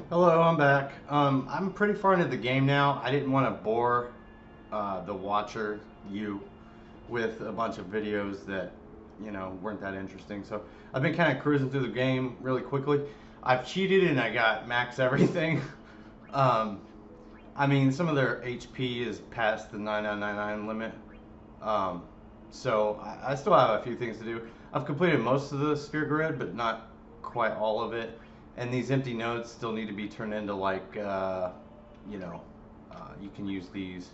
Hello, I'm back. I'm pretty far into the game now. I didn't want to bore the watcher, you, with a bunch of videos that, weren't that interesting. So I've been kind of cruising through the game really quickly. I've cheated and I got max everything. um, I mean, some of their HP is past the 9999 limit. Um, so I still have a few things to do. I've completed most of the sphere grid, but not quite all of it. And these empty nodes still need to be turned into like, you know, you can use these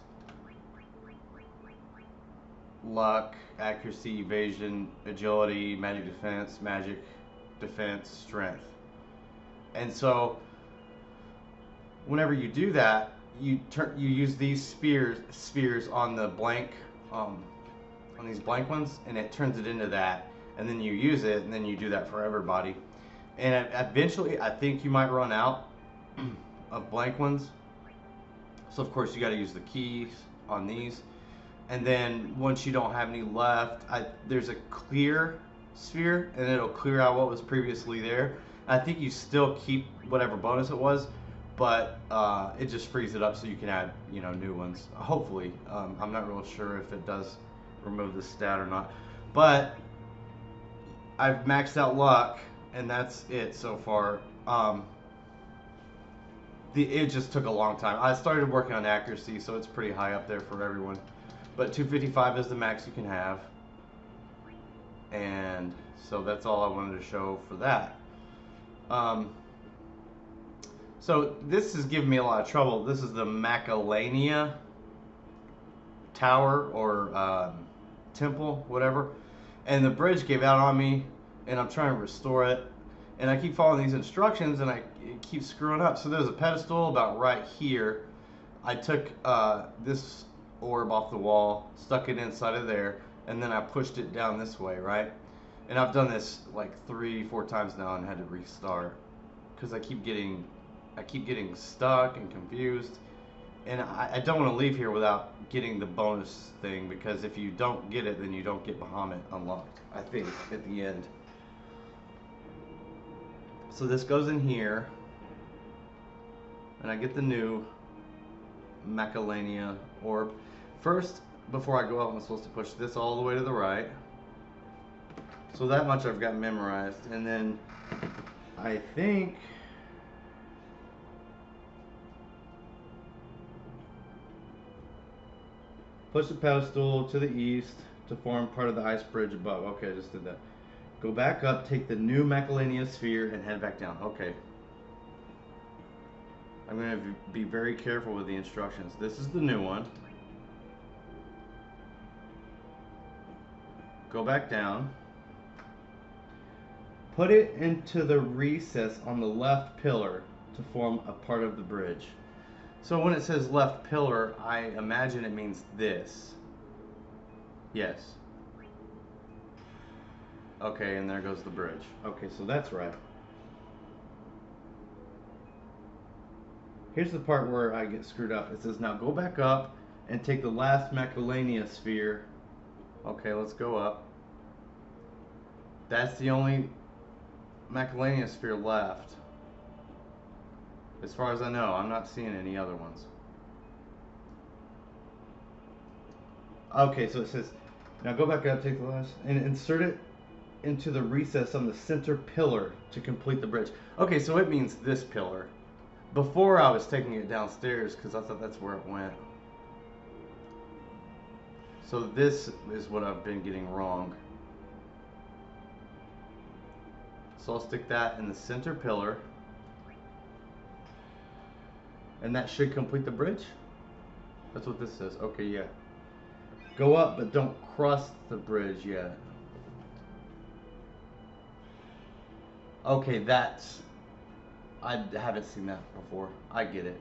luck, accuracy, evasion, agility, magic defense, strength. And so whenever you do that, you use these spheres on the blank um, on these blank ones, and it turns it into that. And then you use it, and then you do that for everybody. And eventually, I think you might run out of blank ones. So of course, you got to use the keys on these. And then once you don't have any left, there's a clear sphere, and it'll clear out what was previously there. I think you still keep whatever bonus it was, but it just frees it up so you can add, new ones. Hopefully, I'm not real sure if it does remove the stat or not, but I've maxed out luck, and that's it so far. It just took a long time. I started working on accuracy, so it's pretty high up there for everyone. But 255 is the max you can have, and so that's all I wanted to show for that. Um, so this is giving me a lot of trouble. This is the Macalania Tower or temple, whatever, and the bridge gave out on me, and I'm trying to restore it, and I keep following these instructions, and it keeps screwing up. So there's a pedestal about right here. I took this orb off the wall, stuck it inside of there, and then I pushed it down this way, right? And I've done this like 3, 4 times now and had to restart because I keep getting stuck and confused, and I don't want to leave here without getting the bonus thing, because if you don't get it, then you don't get Bahamut unlocked, I think, at the end. So this goes in here, and I get the new Macalania orb. First, before I go out, I'm supposed to push this all the way to the right. So that much I've got memorized. And then I think push the pedestal to the east to form part of the ice bridge above. Okay, I just did that. Go back up, take the new Macalania sphere, and head back down. Okay. I'm going to be very careful with the instructions. This is the new one. Go back down. Put it into the recess on the left pillar to form a part of the bridge. So when it says left pillar, I imagine it means this. Yes. Okay, and there goes the bridge. Okay, so that's right. Here's the part where I get screwed up. It says, now go back up and take the last Macalania sphere. Okay, let's go up. That's the only Macalania sphere left. As far as I know, I'm not seeing any other ones. Okay, so it says, now go back up, take the last, and insert it into the recess on the center pillar to complete the bridge. Okay, so it means this pillar. Before I was taking it downstairs because I thought that's where it went. So this is what I've been getting wrong. So I'll stick that in the center pillar. And that should complete the bridge. That's what this says. Okay, yeah. Go up, but don't cross the bridge yet. Okay, I haven't seen that before. I get it.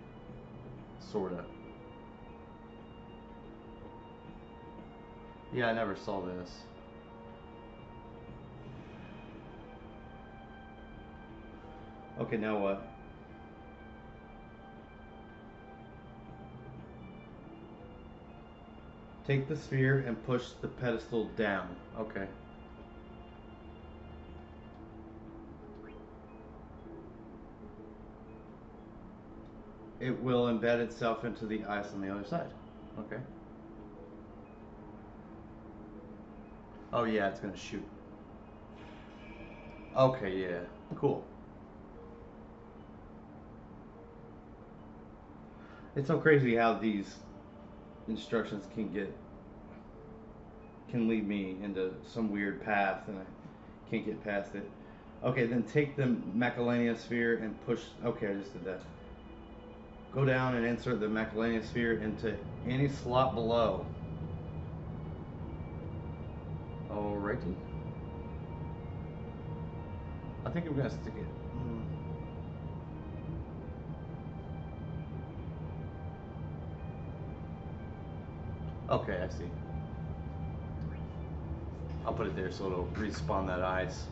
Sorta. Yeah, I never saw this. Okay, now what? Take the sphere and push the pedestal down. Okay. it will embed itself into the ice on the other side. Okay. Oh yeah, it's gonna shoot. Okay, yeah, cool. It's so crazy how these instructions can lead me into some weird path and I can't get past it. Okay, then take the Macellania sphere and push. Okay, I just did that. Go down and insert the Macellania sphere into any slot below. Alrighty. I think I'm gonna stick it. Okay, I see. I'll put it there so it'll respawn that ice.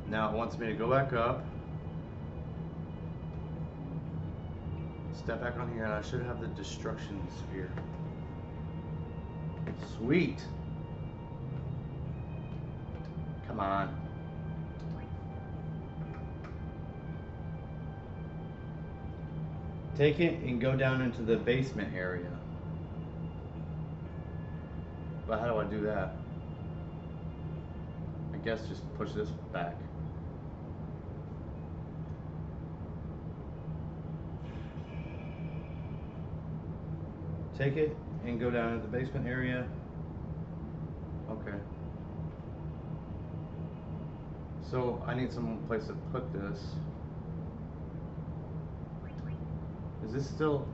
Now it wants me to go back up, step back on here, and I should have the destruction sphere. Sweet. Come on. Take it and go down into the basement area. But how do I do that? I guess just push this back. Take it and go down into the basement area. Okay. So I need some place to put this. Is this still?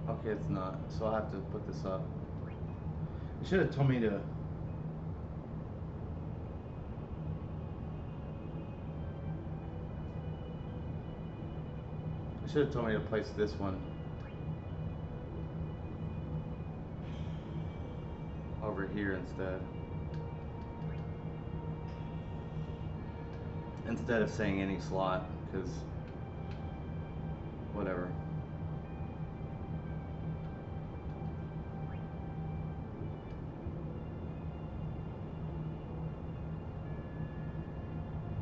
Okay, it's not. So I'll have to put this up. You should have told me to. You should have told me to place this one over here instead of saying any slot, because whatever.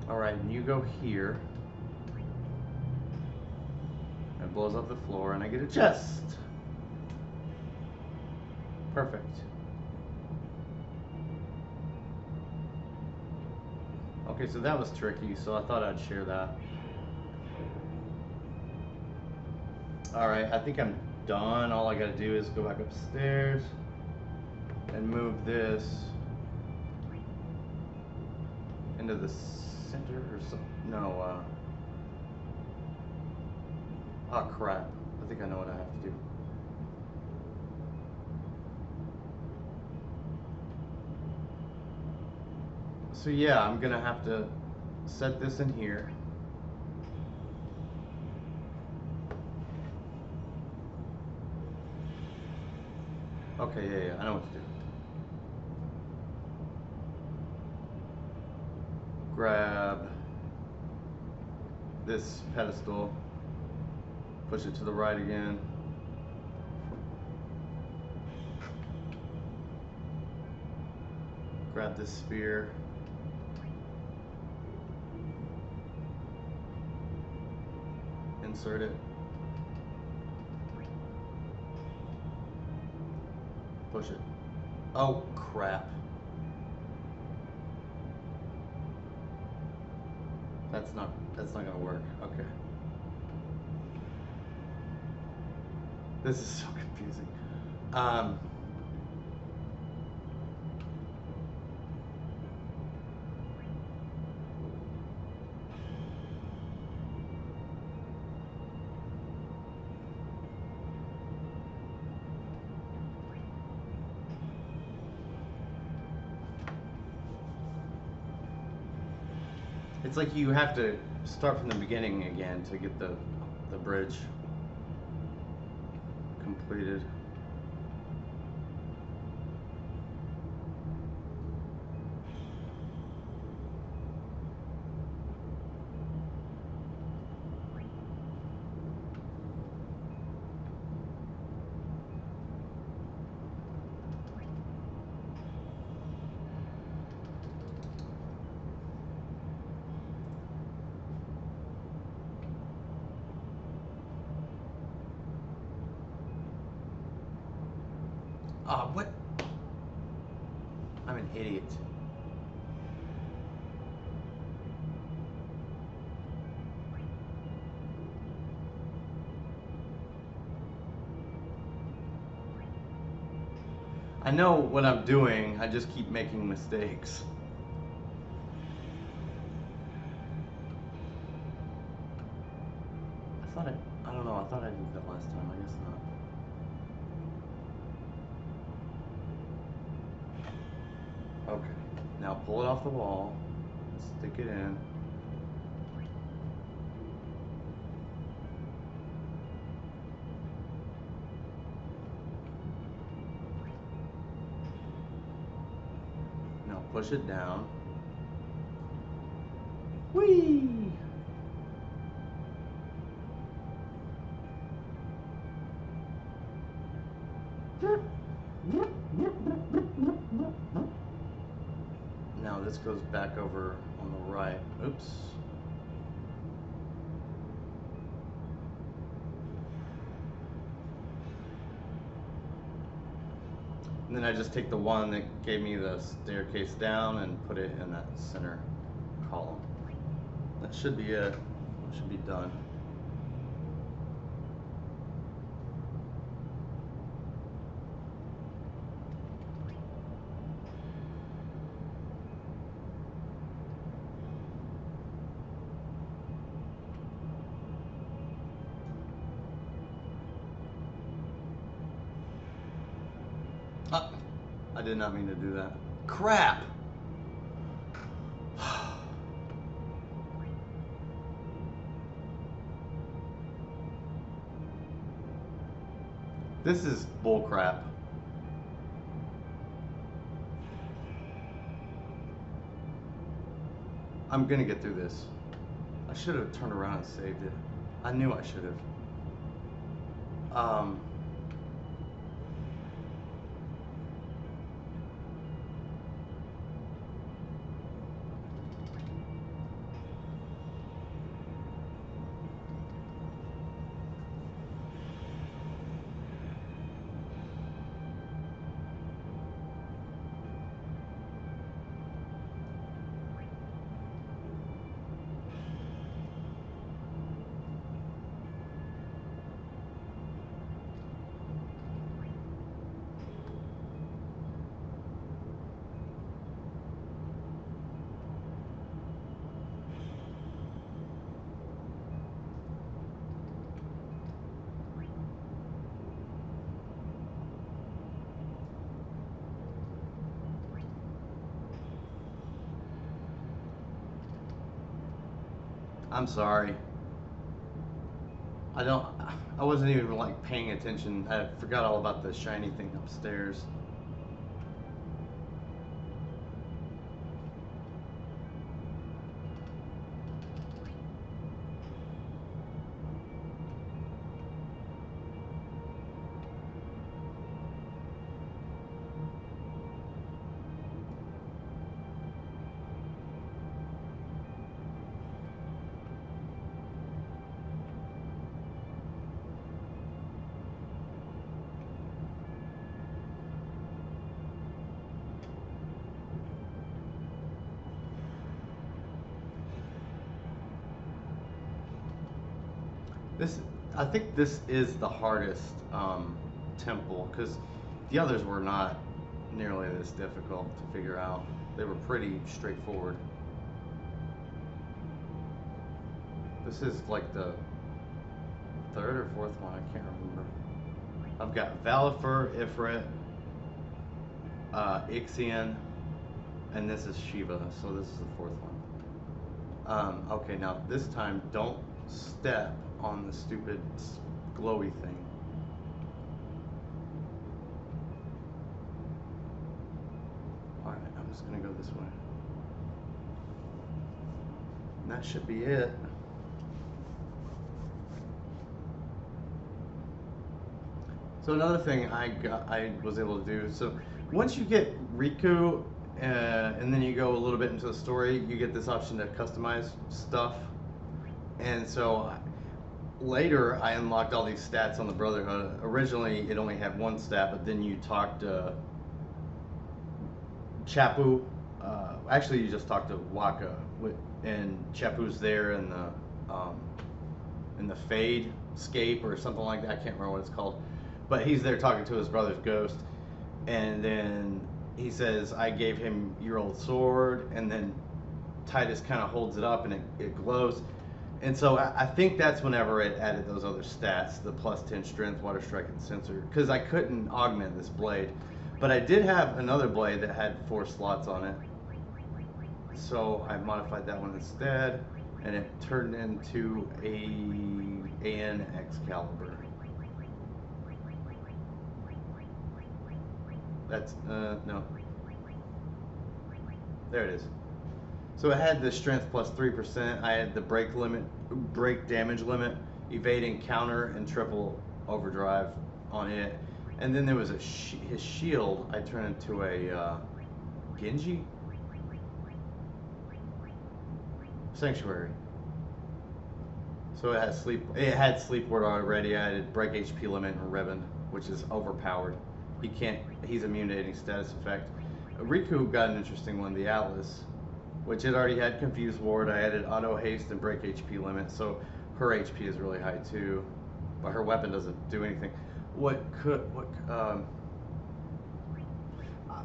Alright, and you go here. It blows up the floor and I get a chest. Perfect. Okay, so that was tricky, so I thought I'd share that. Alright, I think I'm done. All I gotta do is go back upstairs and move this into the center or something. No, oh crap. I think I know what I have to do. So yeah, I'm gonna have to set this in here. Okay, yeah, I know what to do. Grab this pedestal, push it to the right again. Grab this sphere. Insert it. Push it. Oh crap. That's not gonna work. Okay. This is so confusing. It's like you have to start from the beginning again to get the bridge completed. Oh, what? I'm an idiot. I know what I'm doing, I just keep making mistakes. I don't know, I thought I did that last time, I guess not. Okay, now pull it off the wall, stick it in. Now push it down. Whee! Now this goes back over on the right. Oops. And then I just take the one that gave me the staircase down and put it in that center column. That should be it. It should be done. I did not mean to do that. Crap! This is bull crap. I'm gonna get through this. I should have turned around and saved it. I knew I should have. I'm sorry. I wasn't even like paying attention. I forgot all about the shiny thing upstairs. I think this is the hardest temple because the others were not nearly this difficult to figure out. They were pretty straightforward. This is like the third or fourth one, I can't remember. I've got Valifer, Ifrit, Ixion, and this is Shiva, so this is the fourth one. Okay, now this time don't step on the stupid glowy thing. Alright, I'm just gonna go this way. And that should be it. So another thing I was able to do, so once you get Riku and then you go a little bit into the story, you get this option to customize stuff. And so later I unlocked all these stats on the Brotherhood. Originally, it only had one stat, but then you talked to Chapu. Actually, you just talked to Waka, and Chapu's there in the Fade Scape or something like that. I can't remember what it's called, but he's there talking to his brother's ghost, and then he says, "I gave him your old sword," and then Titus kind of holds it up and it glows. And so I think that's whenever it added those other stats, the plus 10 strength, water strike, and sensor, because I couldn't augment this blade. But I did have another blade that had 4 slots on it. So I modified that one instead, and it turned into a AN Excalibur. That's, no. There it is. So it had the strength plus 3%. I had the break damage limit, evading, counter, and triple overdrive on it. And then there was his shield. I turned into a Genji Sanctuary. So it has It had sleep ward already. I had break HP limit and ribbon, which is overpowered. He's immune to any status effect. Riku got an interesting one, the Atlas, which it already had Confused Ward. I added Auto Haste and Break HP Limit, so her HP is really high too, but her weapon doesn't do anything.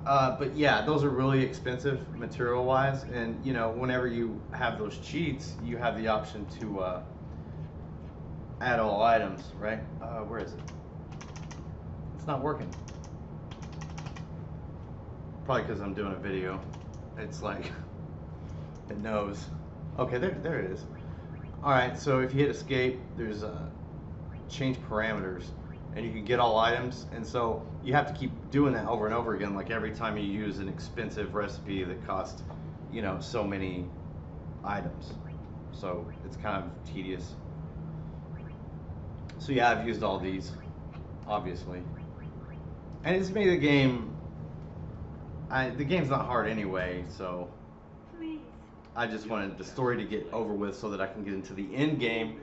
But yeah, those are really expensive material-wise, and you know, whenever you have those cheats, you have the option to add all items, right? Where is it? It's not working. Probably because I'm doing a video. It's like, it knows. Okay, there it is. Alright, so if you hit escape, there's change parameters, and you can get all items, and so you have to keep doing that over and over again, like every time you use an expensive recipe that costs, you know, so many items. So it's kind of tedious. So yeah, I've used all these, obviously. And it's made the game, the game's not hard anyway, so I just wanted the story to get over with so that I can get into the end game,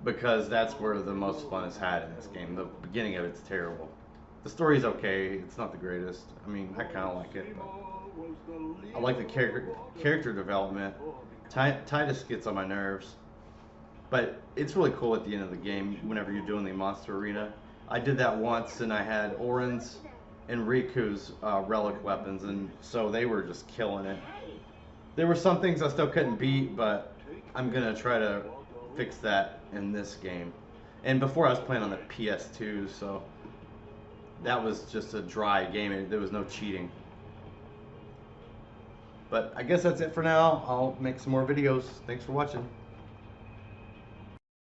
because that's where the most fun is had in this game. The beginning of it's terrible. The story's okay, it's not the greatest. I mean, I kind of like it, but I like the character development. Titus gets on my nerves, but it's really cool at the end of the game whenever you're doing the monster arena. I did that once, and I had Orin's and Riku's relic weapons, and so they were just killing it. There were some things I still couldn't beat, but I'm gonna try to fix that in this game. And before I was playing on the PS2, so that was just a dry game. There was no cheating. But I guess that's it for now. I'll make some more videos. Thanks for watching.